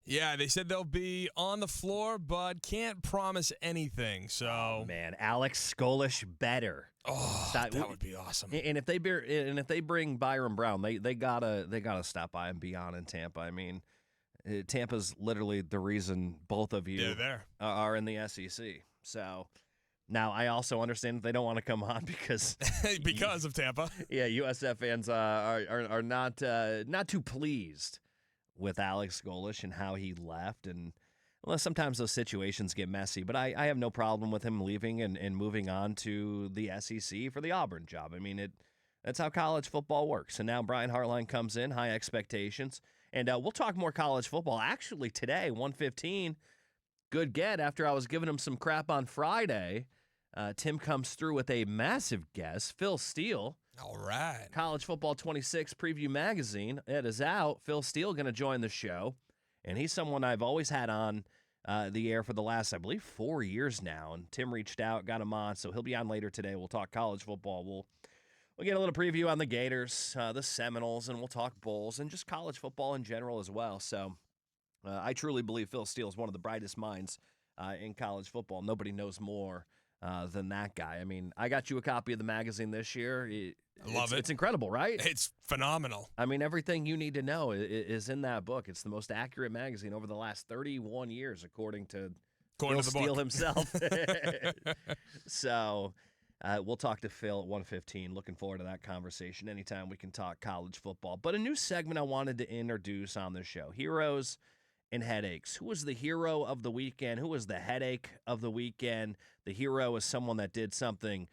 Yeah, they said they'll be on the floor, but can't promise anything. So, Oh, man, Alex Skolish better. that would be awesome. And if they bring Byron Brown, they gotta stop by and be on in Tampa. I mean, Tampa's literally the reason both of you are in the SEC. So now I also understand that they don't want to come on because of Tampa. Yeah, USF fans are not too pleased with Alex Skolish and how he left, and well, sometimes those situations get messy. But I have no problem with him leaving and moving on to the SEC for the Auburn job. I mean, that's how college football works. And now Brian Hartline comes in, high expectations. And we'll talk more college football. Actually, today, 1:15, good get. After I was giving him some crap on Friday, Tim comes through with a massive guest, Phil Steele. All right. College Football 26 Preview Magazine. It is out. Phil Steele going to join the show. And he's someone I've always had on the air for the last, I believe, 4 years now. And Tim reached out, got him on. So he'll be on later today. We'll talk college football. We'll get a little preview on the Gators, the Seminoles, and we'll talk Bulls and just college football in general as well. So I truly believe Phil Steele is one of the brightest minds in college football. Nobody knows more than that guy. I mean, I got you a copy of the magazine this year. I love it. It's incredible, right? It's phenomenal. I mean, everything you need to know is in that book. It's the most accurate magazine over the last 31 years, according to Phil Steele himself. So we'll talk to Phil at 1:15. Looking forward to that conversation. Anytime we can talk college football. But a new segment I wanted to introduce on the show, Heroes and Headaches. Who was the hero of the weekend? Who was the headache of the weekend? The hero is someone that did something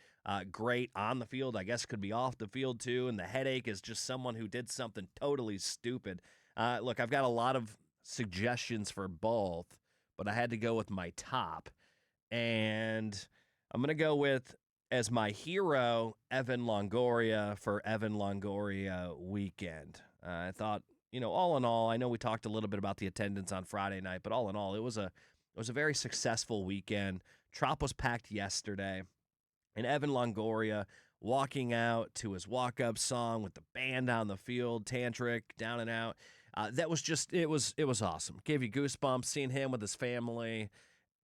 great on the field, I guess could be off the field too, and the headache is just someone who did something totally stupid. Look, I've got a lot of suggestions for both, but I had to go with my top, and I'm going to go with, as my hero, Evan Longoria for Evan Longoria weekend. I thought, all in all, I know we talked a little bit about the attendance on Friday night, but all in all, it was a very successful weekend. Trop was packed yesterday. And Evan Longoria walking out to his walk-up song with the band on the field, Tantric, Down and Out. That was just, it was awesome. Gave you goosebumps seeing him with his family,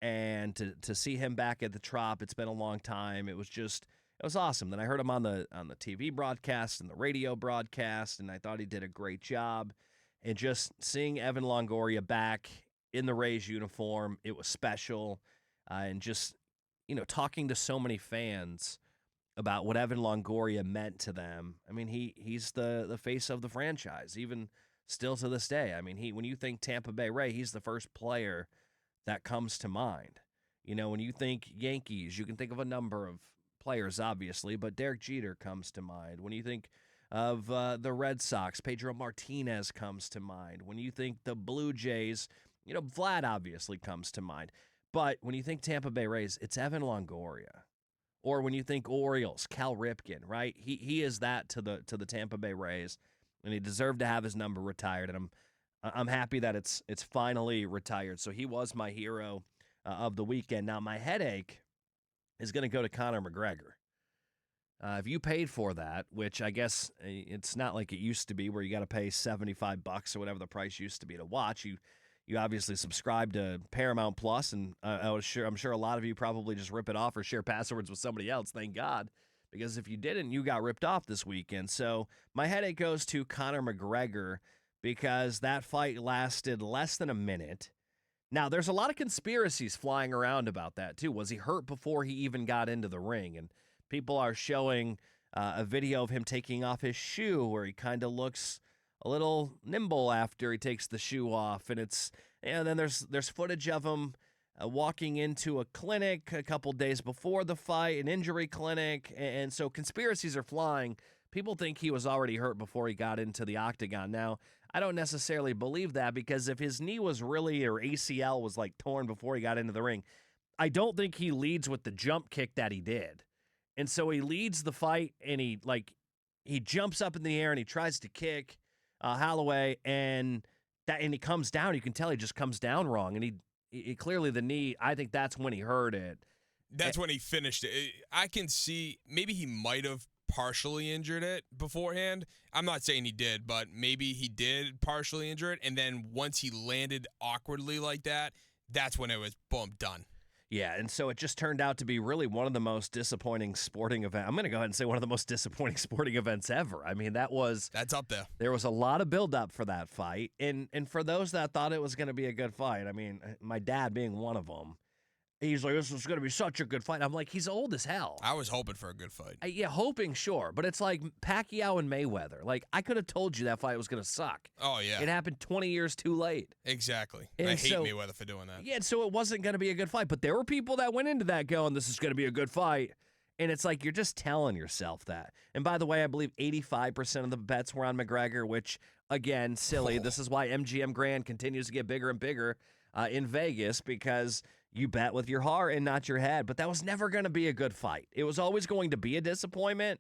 and to see him back at the Trop. It's been a long time. It was awesome. Then I heard him on the TV broadcast and the radio broadcast, and I thought he did a great job. And just seeing Evan Longoria back in the Rays uniform, it was special. And just, talking to so many fans about what Evan Longoria meant to them. I mean, he's the face of the franchise, even still to this day. I mean, when you think Tampa Bay Ray, he's the first player that comes to mind. When you think Yankees, you can think of a number of players, obviously, but Derek Jeter comes to mind. When you think of the Red Sox, Pedro Martinez comes to mind. When you think the Blue Jays, Vlad obviously comes to mind. But when you think Tampa Bay Rays, it's Evan Longoria. Or when you think Orioles, Cal Ripken, right? He is that to the Tampa Bay Rays, and he deserved to have his number retired. And I'm happy that it's finally retired. So he was my hero of the weekend. Now my headache is going to go to Conor McGregor. If you paid for that, which I guess it's not like it used to be, where you got to pay $75 or whatever the price used to be to watch. You obviously subscribe to Paramount Plus, and I'm sure a lot of you probably just rip it off or share passwords with somebody else. Thank God, because if you didn't, you got ripped off this weekend. So my headache goes to Conor McGregor because that fight lasted less than a minute. Now, there's a lot of conspiracies flying around about that too. Was he hurt before he even got into the ring? And people are showing a video of him taking off his shoe, where he kind of looks a little nimble after he takes the shoe off. And then there's footage of him walking into a clinic a couple days before the fight, an injury clinic. And so conspiracies are flying. People think he was already hurt before he got into the octagon. Now, I don't necessarily believe that, because if his knee was really, or ACL was like torn before he got into the ring, I don't think he leads with the jump kick that he did. And so he leads the fight, and he jumps up in the air and he tries to kick Holloway, and he comes down. You can tell he just comes down wrong, and he clearly, the knee, I think that's when he hurt it. That's when he finished it. I can see maybe he might have partially injured it beforehand. I'm not saying he did, but maybe he did partially injure it. And then once he landed awkwardly like that, that's when it was, boom, done. Yeah, and so it just turned out to be really one of the most disappointing sporting events. I'm going to go ahead and say one of the most disappointing sporting events ever. I mean, that's up there. There was a lot of buildup for that fight. And for those that thought it was going to be a good fight, I mean, my dad being one of them, he's like, this is going to be such a good fight. I'm like, he's old as hell. I was hoping for a good fight. Yeah, hoping, sure. But it's like Pacquiao and Mayweather. Like, I could have told you that fight was going to suck. Oh, yeah. It happened 20 years too late. Exactly. And I hate Mayweather for doing that. Yeah, so it wasn't going to be a good fight. But there were people that went into that going, this is going to be a good fight. And it's like, you're just telling yourself that. And by the way, I believe 85% of the bets were on McGregor, which, again, silly. This is why MGM Grand continues to get bigger and bigger in Vegas, because you bet with your heart and not your head. But that was never going to be a good fight. It was always going to be a disappointment.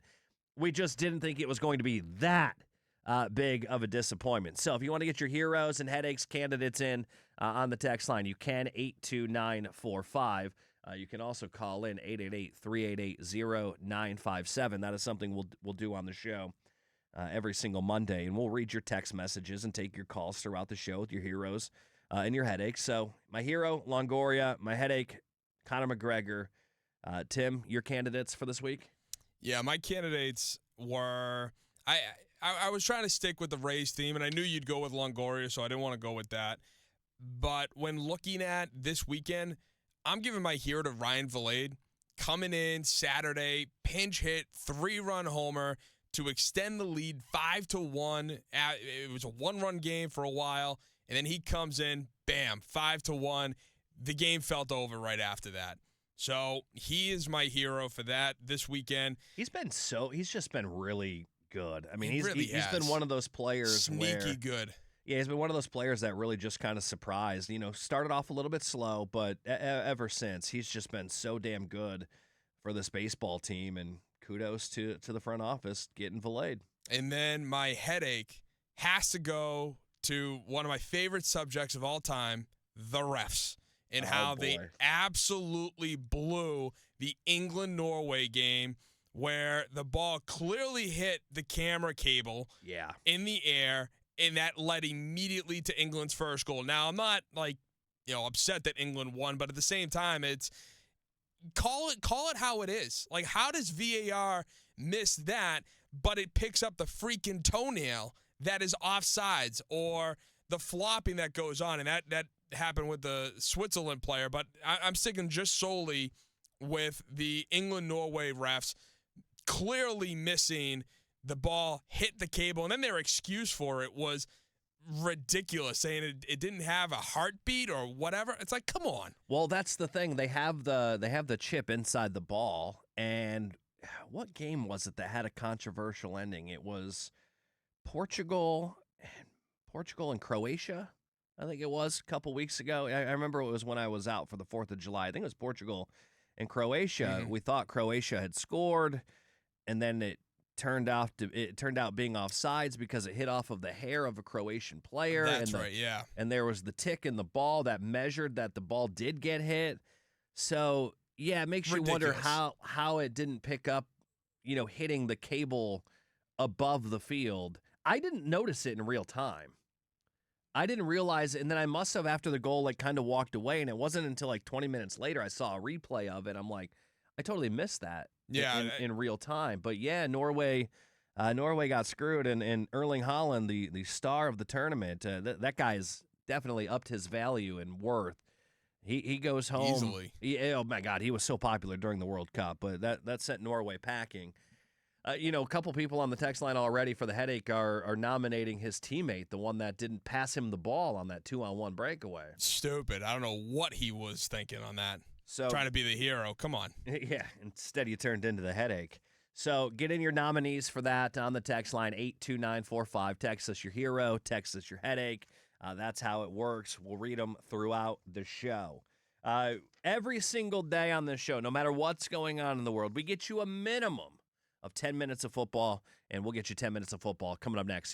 We just didn't think it was going to be that big of a disappointment. So if you want to get your heroes and headaches candidates in on the text line, you can, 82945. You can also call in 888-388-0957. That is something we'll do on the show every single Monday. And we'll read your text messages and take your calls throughout the show with your heroes and your headaches. So my hero, Longoria. My headache, Conor McGregor. Tim, your candidates for this week? Yeah, my candidates were I was trying to stick with the Rays theme, and I knew you'd go with Longoria, so I didn't want to go with that. But when looking at this weekend, I'm giving my hero to Ryan Vilade, coming in Saturday, pinch hit, 3-run homer to extend the lead 5-1. It was a 1-run game for a while. And then he comes in, bam, 5-1. The game felt over right after that. So he is my hero for that this weekend. He's just been really good. I mean, he's been one of those players sneaky good. Yeah, he's been one of those players that really just kind of surprised. You know, started off a little bit slow, but ever since, he's just been so damn good for this baseball team. And kudos to the front office getting Vilade. And then my headache has to go to one of my favorite subjects of all time, the refs, and how they absolutely blew the England-Norway game where the ball clearly hit the camera cable in the air, and that led immediately to England's first goal. Now, I'm not, upset that England won, but at the same time, it's call it how it is. Like, how does VAR miss that, but it picks up the freaking toenail that is offsides, or the flopping that goes on? And that happened with the Switzerland player, but I'm sticking just solely with the England-Norway refs clearly missing the ball hit the cable, and then their excuse for it was ridiculous, saying it didn't have a heartbeat or whatever. It's like, come on. Well, that's the thing. They have the chip inside the ball, and what game was it that had a controversial ending? It was Portugal and Croatia, I think it was, a couple weeks ago. I remember it was when I was out for the 4th of July. I think it was Portugal and Croatia. We thought Croatia had scored, and then it turned out being offsides because it hit off of the hair of a Croatian player. That's right, yeah. And there was the tick in the ball that measured that the ball did get hit. So, yeah, it makes you wonder how it didn't pick up, hitting the cable above the field. I didn't notice it in real time. I didn't realize it, and then I must have, after the goal, kind of walked away, and it wasn't until 20 minutes later I saw a replay of it. I'm like, I totally missed that in real time. But, yeah, Norway got screwed, and Erling Haaland, the star of the tournament, that guy's definitely upped his value and worth. He goes home. Easily. Oh, my God, he was so popular during the World Cup, but that sent Norway packing. A couple people on the text line already for the headache are nominating his teammate, the one that didn't pass him the ball on that 2-on-1 breakaway. Stupid. I don't know what he was thinking on that. So trying to be the hero. Come on. Yeah, instead you turned into the headache. So get in your nominees for that on the text line, 82945. Text us your hero, text us your headache. That's how it works. We'll read them throughout the show. Every single day on this show, no matter what's going on in the world, we get you a minimum of 10 minutes of football, and we'll get you 10 minutes of football coming up next.